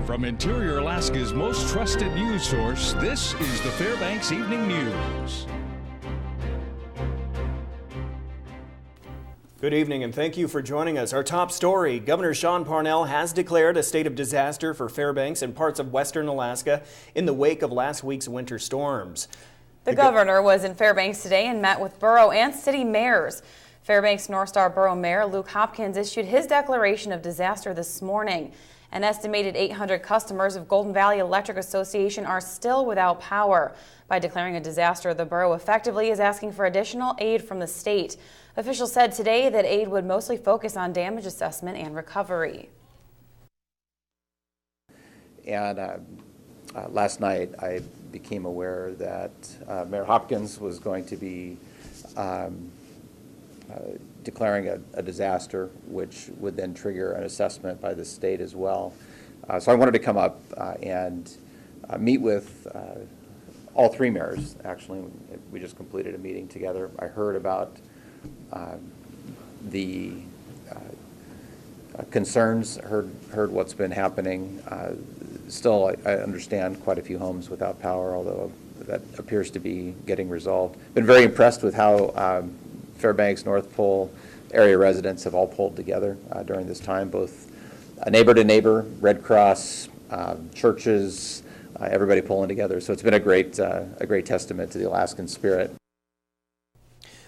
From Interior Alaska's most trusted news source, this is the Fbx Evening News. Good evening and thank you for joining us. Our top story, Governor Sean Parnell has declared a state of disaster for Fairbanks and parts of western Alaska in the wake of last week's winter storms. The governor was in Fairbanks today and met with borough and city mayors. Fairbanks North Star Borough Mayor Luke Hopkins issued his declaration of disaster this morning. An estimated 800 customers of Golden Valley Electric Association are still without power. By declaring a disaster, the borough effectively is asking for additional aid from the state. Officials said today that aid would mostly focus on damage assessment and recovery. And last night I became aware that Mayor Hopkins was going to be declaring a disaster, which would then trigger an assessment by the state as well. So I wanted to come up and meet with all three mayors. Actually, we just completed a meeting together. I heard about the concerns, heard what's been happening. Still, I understand quite a few homes without power, although that appears to be getting resolved. Been very impressed with how Fairbanks, North Pole area residents have all pulled together during this time, both neighbor to neighbor, Red Cross, churches, everybody pulling together. So it's been a great testament to the Alaskan spirit.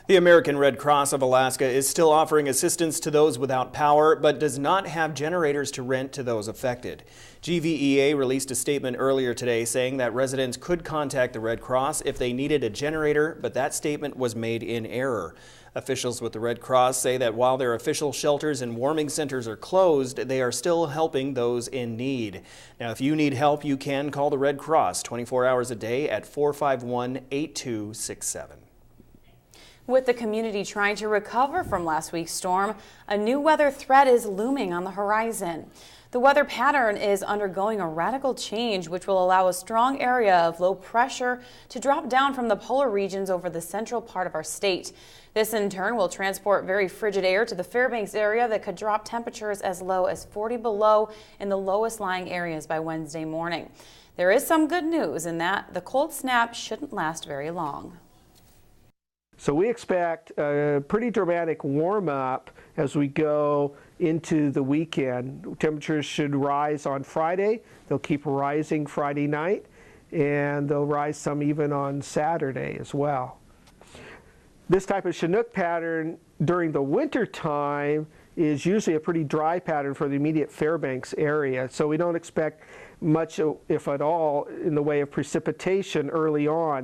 The American Red Cross of Alaska is still offering assistance to those without power, but does not have generators to rent to those affected. GVEA released a statement earlier today saying that residents could contact the Red Cross if they needed a generator, but that statement was made in error. Officials with the Red Cross say that while their official shelters and warming centers are closed, they are still helping those in need. Now, if you need help, you can call the Red Cross 24 hours a day at 451-8267. With the community trying to recover from last week's storm, a new weather threat is looming on the horizon. The weather pattern is undergoing a radical change, which will allow a strong area of low pressure to drop down from the polar regions over the central part of our state. This in turn will transport very frigid air to the Fairbanks area that could drop temperatures as low as 40 below in the lowest lying areas by Wednesday morning. There is some good news in that the cold snap shouldn't last very long. So we expect a pretty dramatic warm up as we go into the weekend. Temperatures should rise on Friday. They'll keep rising Friday night, and they'll rise some even on Saturday as well. This type of Chinook pattern during the winter time is usually a pretty dry pattern for the immediate Fairbanks area. So we don't expect much, if at all, in the way of precipitation early on.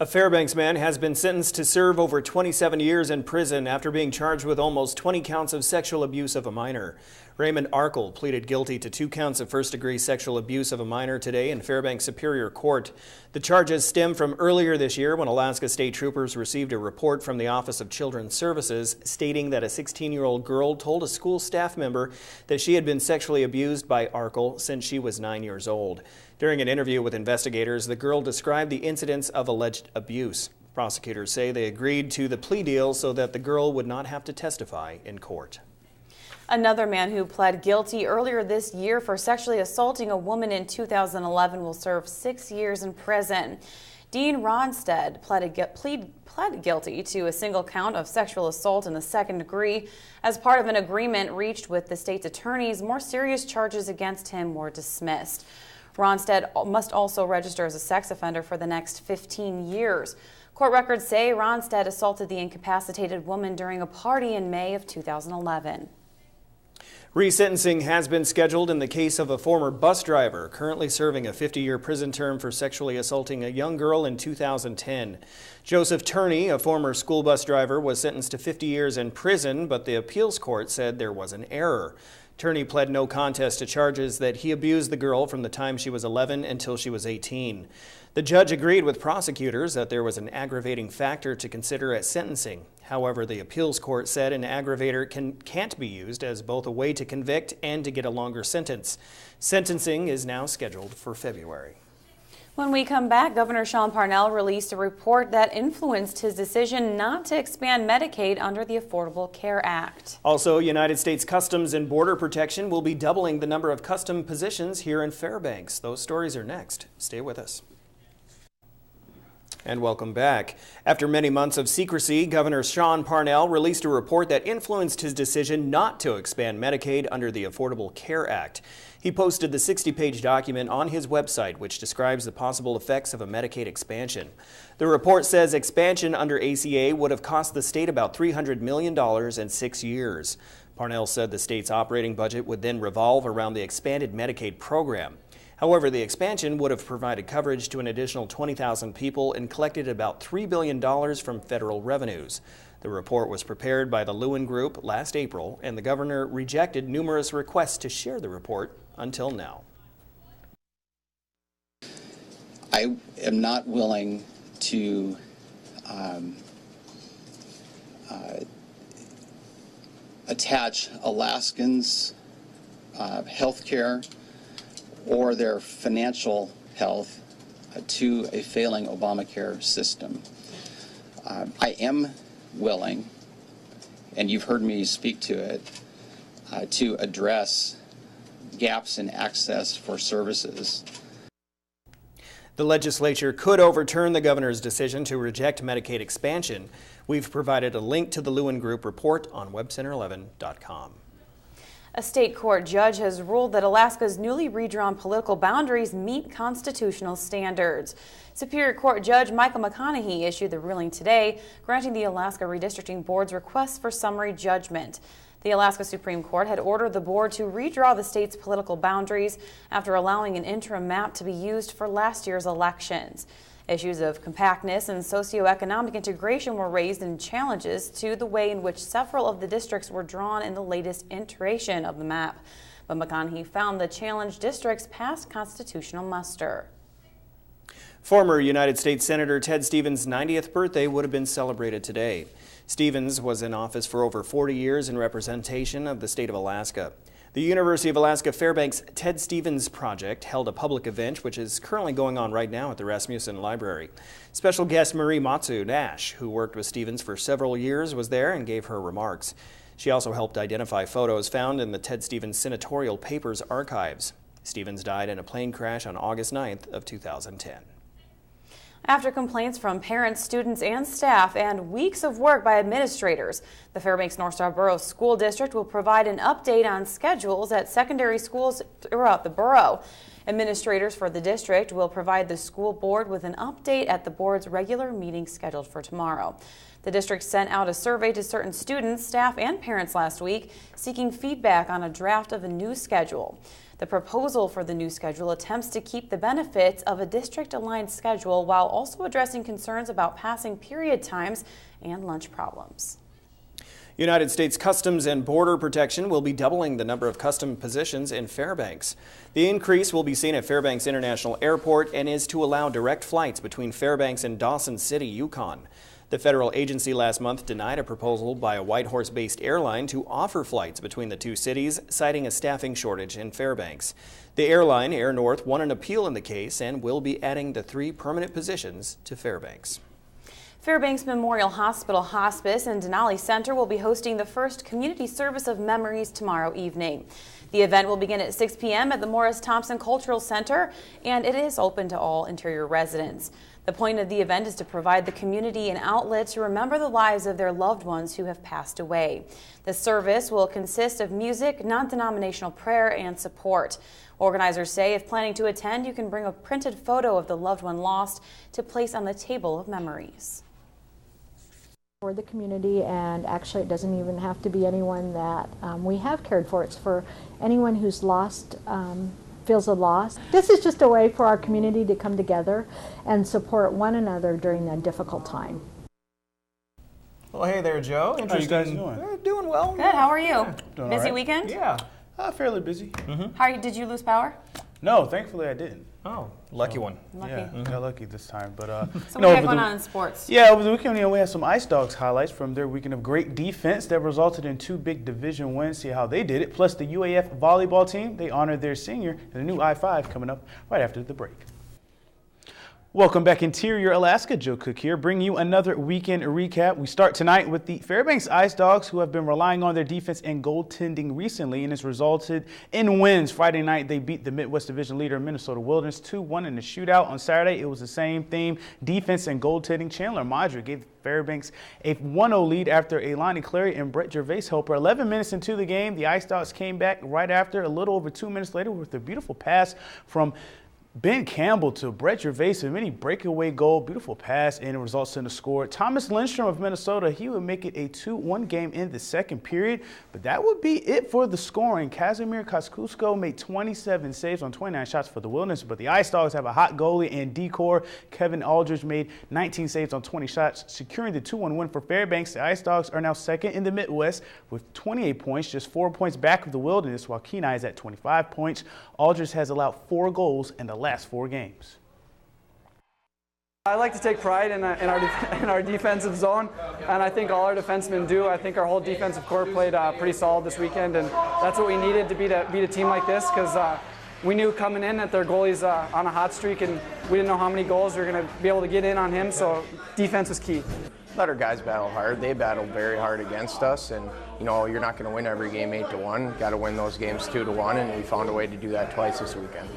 A Fairbanks man has been sentenced to serve over 27 years in prison after being charged with almost 20 counts of sexual abuse of a minor. Raymond Arkle pleaded guilty to 2 counts of first-degree sexual abuse of a minor today in Fairbanks Superior Court. The charges stem from earlier this year when Alaska State Troopers received a report from the Office of Children's Services stating that a 16-year-old girl told a school staff member that she had been sexually abused by Arkle since she was 9 years old. During an interview with investigators, the girl described the incidents of alleged abuse. Prosecutors say they agreed to the plea deal so that the girl would not have to testify in court. Another man who pled guilty earlier this year for sexually assaulting a woman in 2011 will serve 6 years in prison. Dean Ronstadt pled guilty to a single count of sexual assault in the second degree. As part of an agreement reached with the state's attorneys, more serious charges against him were dismissed. Ronstadt must also register as a sex offender for the next 15 years. Court records say Ronstadt assaulted the incapacitated woman during a party in May of 2011. Resentencing has been scheduled in the case of a former bus driver currently serving a 50-year prison term for sexually assaulting a young girl in 2010. Joseph Turney, a former school bus driver, was sentenced to 50 years in prison, but the appeals court said there was an error. Turney pled no contest to charges that he abused the girl from the time she was 11 until she was 18. The judge agreed with prosecutors that there was an aggravating factor to consider at sentencing. However, the appeals court said an aggravator can't be used as both a way to convict and to get a longer sentence. Sentencing is now scheduled for February. When we come back, Governor Sean Parnell released a report that influenced his decision not to expand Medicaid under the Affordable Care Act. Also, United States Customs and Border Protection will be doubling the number of custom positions here in Fairbanks. Those stories are next. Stay with us. And welcome back. After many months of secrecy, Governor Sean Parnell released a report that influenced his decision not to expand Medicaid under the Affordable Care Act. He posted the 60-page document on his website, which describes the possible effects of a Medicaid expansion. The report says expansion under ACA would have cost the state about $300 million in 6 years. Parnell said the state's operating budget would then revolve around the expanded Medicaid program. However, the expansion would have provided coverage to an additional 20,000 people and collected about $3 billion from federal revenues. The report was prepared by the Lewin Group last April, and the governor rejected numerous requests to share the report until now. I am not willing to attach Alaskans' health care or their financial health to a failing Obamacare system. I am willing, and you've heard me speak to it, to address gaps in access for services. The legislature could overturn the governor's decision to reject Medicaid expansion. We've provided a link to the Lewin Group report on webcenter11.com. A state court judge has ruled that Alaska's newly redrawn political boundaries meet constitutional standards. Superior Court Judge Michael McConaughey issued the ruling today, granting the Alaska Redistricting Board's request for summary judgment. The Alaska Supreme Court had ordered the board to redraw the state's political boundaries after allowing an interim map to be used for last year's elections. Issues of compactness and socioeconomic integration were raised in challenges to the way in which several of the districts were drawn in the latest iteration of the map. But McConaughey found the challenged districts passed constitutional muster. Former United States Senator Ted Stevens' 90th birthday would have been celebrated today. Stevens was in office for over 40 years in representation of the state of Alaska. The University of Alaska Fairbanks Ted Stevens Project held a public event which is currently going on right now at the Rasmussen Library. Special guest Marie Matsu-Nash, who worked with Stevens for several years, was there and gave her remarks. She also helped identify photos found in the Ted Stevens Senatorial Papers archives. Stevens died in a plane crash on August 9th of 2010. After complaints from parents, students, and staff and weeks of work by administrators, the Fairbanks North Star Borough School District will provide an update on schedules at secondary schools throughout the borough. Administrators for the district will provide the school board with an update at the board's regular meeting scheduled for tomorrow. The district sent out a survey to certain students, staff, and parents last week, seeking feedback on a draft of a new schedule. The proposal for the new schedule attempts to keep the benefits of a district-aligned schedule while also addressing concerns about passing period times and lunch problems. United States Customs and Border Protection will be doubling the number of custom positions in Fairbanks. The increase will be seen at Fairbanks International Airport and is to allow direct flights between Fairbanks and Dawson City, Yukon. The federal agency last month denied a proposal by a Whitehorse-based airline to offer flights between the two cities, citing a staffing shortage in Fairbanks. The airline, Air North, won an appeal in the case and will be adding the 3 permanent positions to Fairbanks. Fairbanks Memorial Hospital Hospice and Denali Center will be hosting the first community service of memories tomorrow evening. The event will begin at 6 p.m. at the Morris Thompson Cultural Center, and it is open to all interior residents. The point of the event is to provide the community an outlet to remember the lives of their loved ones who have passed away. The service will consist of music, non-denominational prayer, and support. Organizers say if planning to attend, you can bring a printed photo of the loved one lost to place on the table of memories. For the community, and actually it doesn't even have to be anyone that we have cared for. It's for anyone who's lost, feels a loss. This is just a way for our community to come together and support one another during a difficult time. Well, hey there, Joe. How you guys doing? Doing well. Good. How are you? Doing Busy all right. weekend? Yeah. Fairly busy. Did you lose power? No, thankfully I didn't. Oh, lucky one. Lucky. Yeah, got lucky this time. But So what do you have going on in sports? Yeah, over the weekend we had some Ice Dogs highlights from their weekend of great defense that resulted in 2 big division wins. See how they did it. Plus the UAF volleyball team, they honored their senior and a new I-5 coming up right after the break. Welcome back, Interior Alaska. Joe Cook here, bringing you another weekend recap. We start tonight with the Fairbanks Ice Dogs, who have been relying on their defense and goaltending recently, and it's resulted in wins. Friday night, they beat the Midwest Division leader Minnesota Wilderness 2-1 in the shootout. On Saturday, it was the same theme, defense and goaltending. Chandler Modric gave Fairbanks a 1-0 lead after a Lonnie Clary and Brett Gervais helper. 11 minutes into the game, the Ice Dogs came back right after, a little over 2 minutes later, with a beautiful pass from Ben Campbell to Brett Gervais, a mini breakaway goal, beautiful pass, and it results in the score. Thomas Lindstrom of Minnesota, he would make it a 2-1 game in the second period, but that would be it for the scoring. Kazimir Kosciuszko made 27 saves on 29 shots for the Wilderness, but the Ice Dogs have a hot goalie and decor. Kevin Aldridge made 19 saves on 20 shots, securing the 2-1 win for Fairbanks. The Ice Dogs are now second in the Midwest with 28 points, just 4 points back of the Wilderness, while Kenai is at 25 points. Aldridge has allowed 4 goals in the last 4 games. I like to take pride in our defensive zone, and I think all our defensemen do. I think our whole defensive core played pretty solid this weekend, and that's what we needed to beat a team like this, because we knew coming in that their goalie's on a hot streak, and we didn't know how many goals we were going to be able to get in on him, so defense was key. Let our guys battle hard. They battled very hard against us, and you know, you're not going to win every game 8-1. Got to win those games 2-1, and we found a way to do that twice this weekend.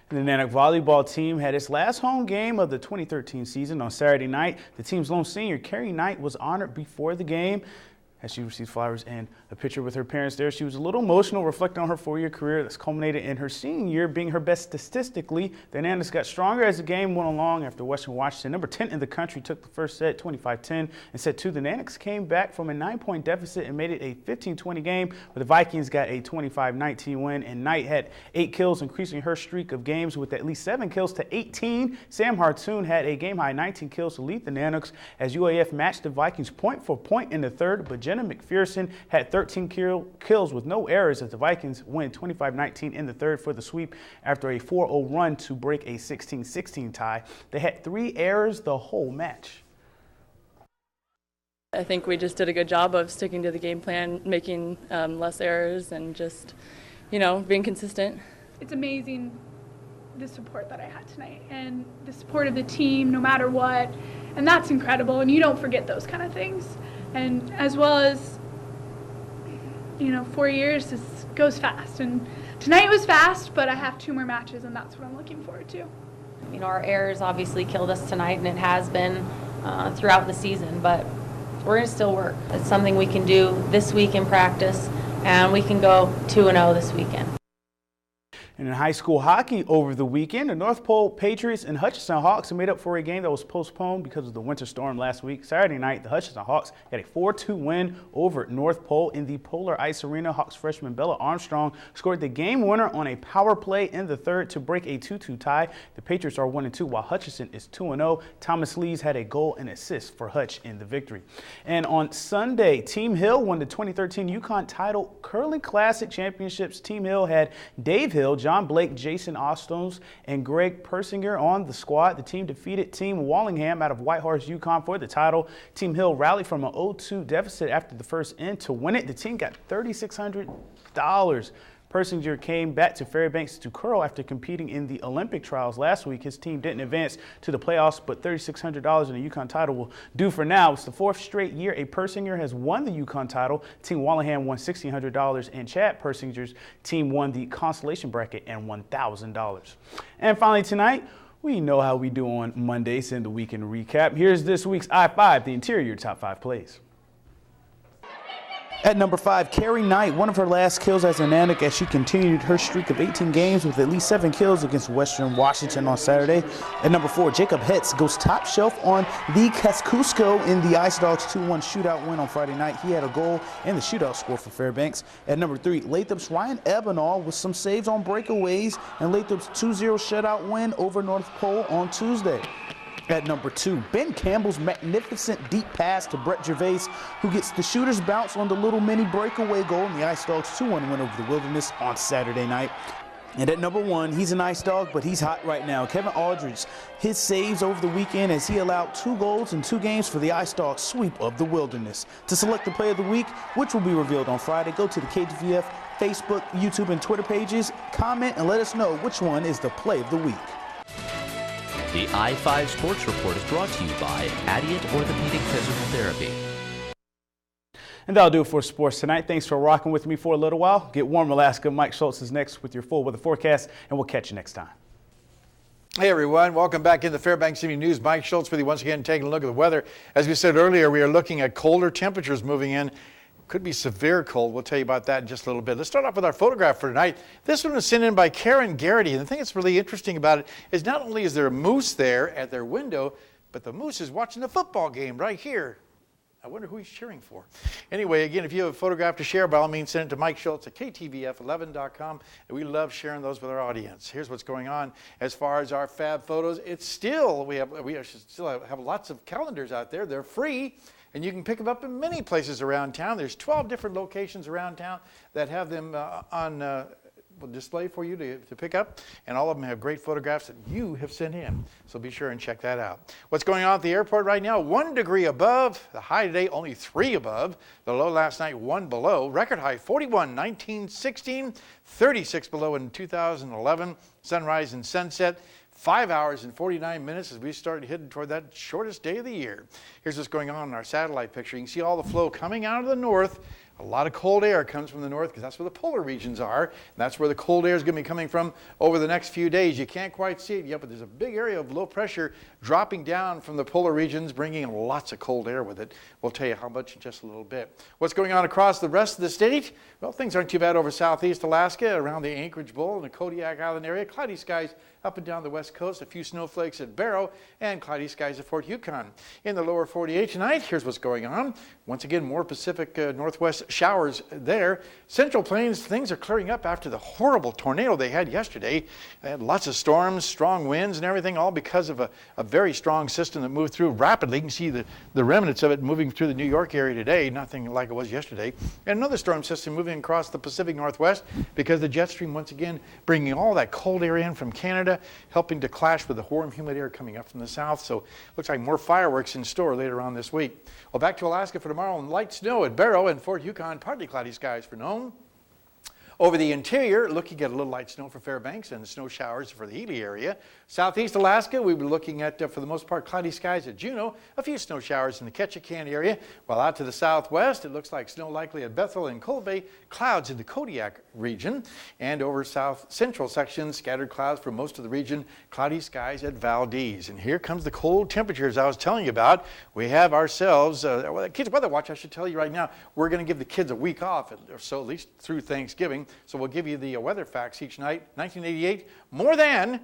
The Nanook volleyball team had its last home game of the 2013 season on Saturday night. The team's lone senior, Carrie Knight, was honored before the game as she received flowers and a picture with her parents there. She was a little emotional, reflecting on her 4-year career that's culminated in her senior year being her best statistically. The Nanooks got stronger as the game went along after Western Washington, number 10 in the country, took the first set 25-10 in set 2. The Nanooks came back from a 9-point deficit and made it a 15-20 game, but the Vikings got a 25-19 win, and Knight had 8 kills, increasing her streak of games with at least 7 kills to 18. Sam Hartoon had a game-high 19 kills to lead the Nanooks as UAF matched the Vikings point for point in the third, but Jenna McPherson had 13 kills with no errors as the Vikings win 25-19 in the third for the sweep after a 4-0 run to break a 16-16 tie. They had 3 errors the whole match. I think we just did a good job of sticking to the game plan, making less errors, and just, you know, being consistent. It's amazing the support that I had tonight and the support of the team no matter what, and that's incredible, and you don't forget those kind of things. And as well as, you know, 4 years goes fast, and tonight was fast, but I have 2 more matches, and that's what I'm looking forward to. You know, our errors obviously killed us tonight, and it has been throughout the season, but we're going to still work. It's something we can do this week in practice, and we can go 2-0 this weekend. And in high school hockey over the weekend, the North Pole Patriots and Hutchinson Hawks made up for a game that was postponed because of the winter storm last week. Saturday night, the Hutchinson Hawks had a 4-2 win over North Pole in the Polar Ice Arena. Hawks freshman Bella Armstrong scored the game winner on a power play in the third to break a 2-2 tie. The Patriots are 1-2 while Hutchinson is 2-0. Thomas Lees had a goal and assist for Hutch in the victory. And on Sunday, Team Hill won the 2013 Yukon Title Curling Classic Championships. Team Hill had Dave Hill, John Blake, Jason Ostons, and Greg Persinger on the squad. The team defeated Team Wallingham out of Whitehorse, Yukon for the title. Team Hill rallied from an 0-2 deficit after the first end to win it. The team got $3,600. Persinger came back to Fairbanks to curl after competing in the Olympic trials last week. His team didn't advance to the playoffs, but $3,600 in the Yukon title will do for now. It's the 4th straight year a Persinger has won the Yukon title. Team Wallingham won $1,600, and Chad Persinger's team won the consolation bracket and $1,000. And finally tonight, we know how we do on Mondays in the weekend recap. Here's this week's I-5, the Interior Top 5 plays. At number 5, Carrie Knight, one of her last kills as a Nanook as she continued her streak of 18 games with at least 7 kills against Western Washington on Saturday. At number 4, Jacob Hetz goes top shelf on the Kosciuszko in the Ice Dogs 2-1 shootout win on Friday night. He had a goal and the shootout score for Fairbanks. At number 3, Lathrop's Ryan Ebenall with some saves on breakaways and Lathrop's 2-0 shutout win over North Pole on Tuesday. At number 2, Ben Campbell's magnificent deep pass to Brett Gervais, who gets the shooter's bounce on the little mini breakaway goal in the Ice Dogs 2-1 win over the Wilderness on Saturday night. And at number 1, he's an Ice Dog, but he's hot right now. Kevin Aldridge, his saves over the weekend as he allowed 2 goals in 2 games for the Ice Dogs sweep of the Wilderness. To select the play of the week, which will be revealed on Friday, go to the KGVF Facebook, YouTube, and Twitter pages, comment, and let us know which one is the play of the week. The I-5 Sports Report is brought to you by Adient Orthopedic Physical Therapy. And that'll do it for sports tonight. Thanks for rocking with me for a little while. Get warm, Alaska. Mike Schultz is next with your full weather forecast, and we'll catch you next time. Hey everyone, welcome back into Fairbanks Evening News. Mike Schultz with you once again, taking a look at the weather. As we said earlier, we are looking at colder temperatures moving in. Could be severe cold. We'll tell you about that in just a little bit. Let's start off with our photograph for tonight. This one was sent in by Karen Garrity. And the thing that's really interesting about it is not only is there a moose there at their window, but the moose is watching the football game right here. I wonder who he's cheering for. Anyway, again, if you have a photograph to share, by all means, send it to Mike Schultz at KTVF11.com. And we love sharing those with our audience. Here's what's going on as far as our fab photos. It's still, we still have lots of calendars out there. They're free, and you can pick them up in many places around town. There's 12 different locations around town that have them on display for you to pick up, and all of them have great photographs that you have sent in. So be sure and check that out. What's going on at the airport right now? 1 degree above. The high today only 3 above. The low last night 1 below. Record high 41, 1916, 36 below in 2011. Sunrise and sunset 5 hours and 49 minutes as we started heading toward that shortest day of the year. Here's what's going on in our satellite picture. You can see all the flow coming out of the north. A lot of cold air comes from the north because that's where the polar regions are. And that's where the cold air is going to be coming from over the next few days. You can't quite see it yet, but there's a big area of low pressure dropping down from the polar regions, bringing in lots of cold air with it. We'll tell you how much in just a little bit. What's going on across the rest of the state? Well, things aren't too bad over southeast Alaska, around the Anchorage Bowl and the Kodiak Island area. Cloudy skies up and down the west coast, a few snowflakes at Barrow, and cloudy skies at Fort Yukon. In the lower 48 tonight, here's what's going on. Once again, more Pacific Northwest showers there. Central Plains, things are clearing up after the horrible tornado they had yesterday. They had lots of storms, strong winds and everything, all because of a very strong system that moved through rapidly. You can see the remnants of it moving through the New York area today, nothing like it was yesterday. And another storm system moving across the Pacific Northwest because the jet stream, once again, bringing all that cold air in from Canada, helping to clash with the warm, humid air coming up from the south. So looks like more fireworks in store later on this week. Well, back to Alaska for tomorrow, and light snow at Barrow and Fort Yukon, partly cloudy skies for Nome. Over the interior, looking at a little light snow for Fairbanks and snow showers for the Ely area. Southeast Alaska, we'll be looking at, for the most part, cloudy skies at Juneau, a few snow showers in the Ketchikan area. While out to the southwest, it looks like snow likely at Bethel and Cold Bay, clouds in the Kodiak region. And over south central sections, scattered clouds for most of the region, cloudy skies at Valdez. And here comes the cold temperatures I was telling you about. We have ourselves, Kids Weather Watch, I should tell you right now, we're going to give the kids a week off, or so at least through Thanksgiving. So we'll give you the weather facts each night. 1988, more than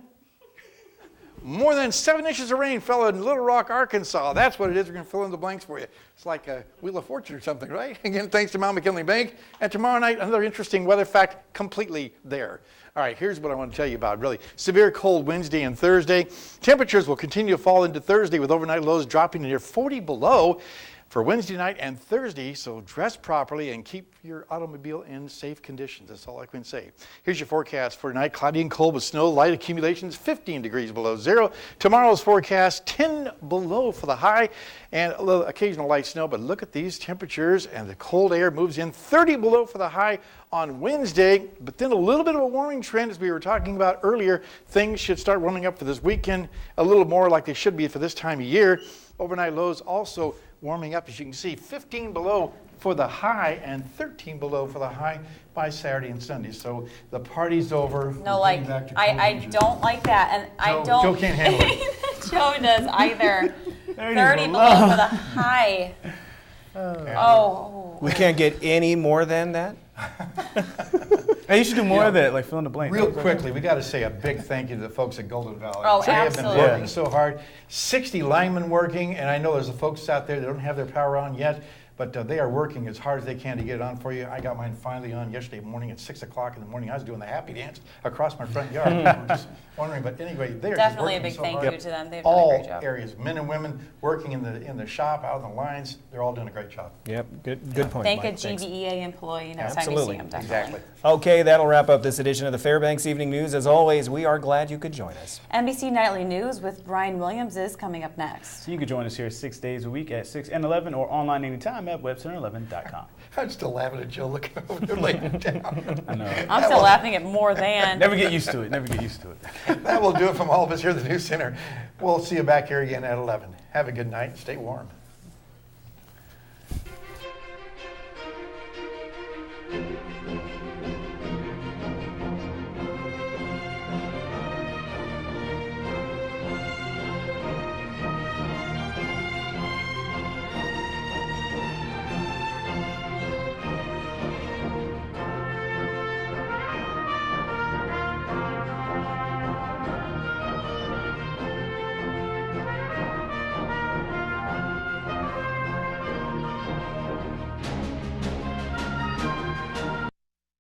7 inches of rain fell in Little Rock, Arkansas. That's what it is. We're going to fill in the blanks for you. It's like a Wheel of Fortune or something, right? Again, thanks to Mount McKinley Bank. And tomorrow night, another interesting weather fact completely there. All right, here's what I want to tell you about, really. Severe cold Wednesday and Thursday. Temperatures will continue to fall into Thursday with overnight lows dropping to near 40 below for Wednesday night and Thursday, so dress properly and keep your automobile in safe conditions. That's all I can say. Here's your forecast for tonight. Cloudy and cold with snow, light accumulations, 15 degrees below zero. Tomorrow's forecast, 10 below for the high and a little occasional light snow, but look at these temperatures and the cold air moves in, 30 below for the high on Wednesday, but then a little bit of a warming trend as we were talking about earlier. Things should start warming up for this weekend, a little more like they should be for this time of year. Overnight lows also warming up, as you can see, 15 below for the high and 13 below for the high by Saturday and Sunday. So the party's over. No, like, I don't like that. And I don't. Joe can't handle it. Joe does either. 30 below for the high. Oh. We can't get any more than that? Hey, you should do more of that, like fill in the blank. Real quickly, we got to say a big thank you to the folks at Golden Valley. Oh, they absolutely. have been working so hard. 60 linemen working, and I know there's the folks out there that don't have their power on yet, but they are working as hard as they can to get it on for you. I got mine finally on yesterday morning at 6 o'clock in the morning. I was doing the happy dance across my front yard. I'm just wondering, but anyway, they are definitely just a big so thank hard. you to them. They've done a great job. All areas, men and women working in the shop, out on the lines, they're all doing a great job. Yep, good point. Thank Mike. a GBEA employee next Absolutely. time you see them. Definitely. Exactly. Okay, that'll wrap up this edition of the Fairbanks Evening News. As always, we are glad you could join us. NBC Nightly News with Brian Williams is coming up next. So you can join us here 6 days a week at 6 and 11 or online anytime at webcenter11.com. I'm still laughing at Joe looking over there laying it down. I know. I'm still laughing at more than. Never get used to it. Never get used to it. That will do it from all of us here at the News Center. We'll see you back here again at 11. Have a good night. Stay warm.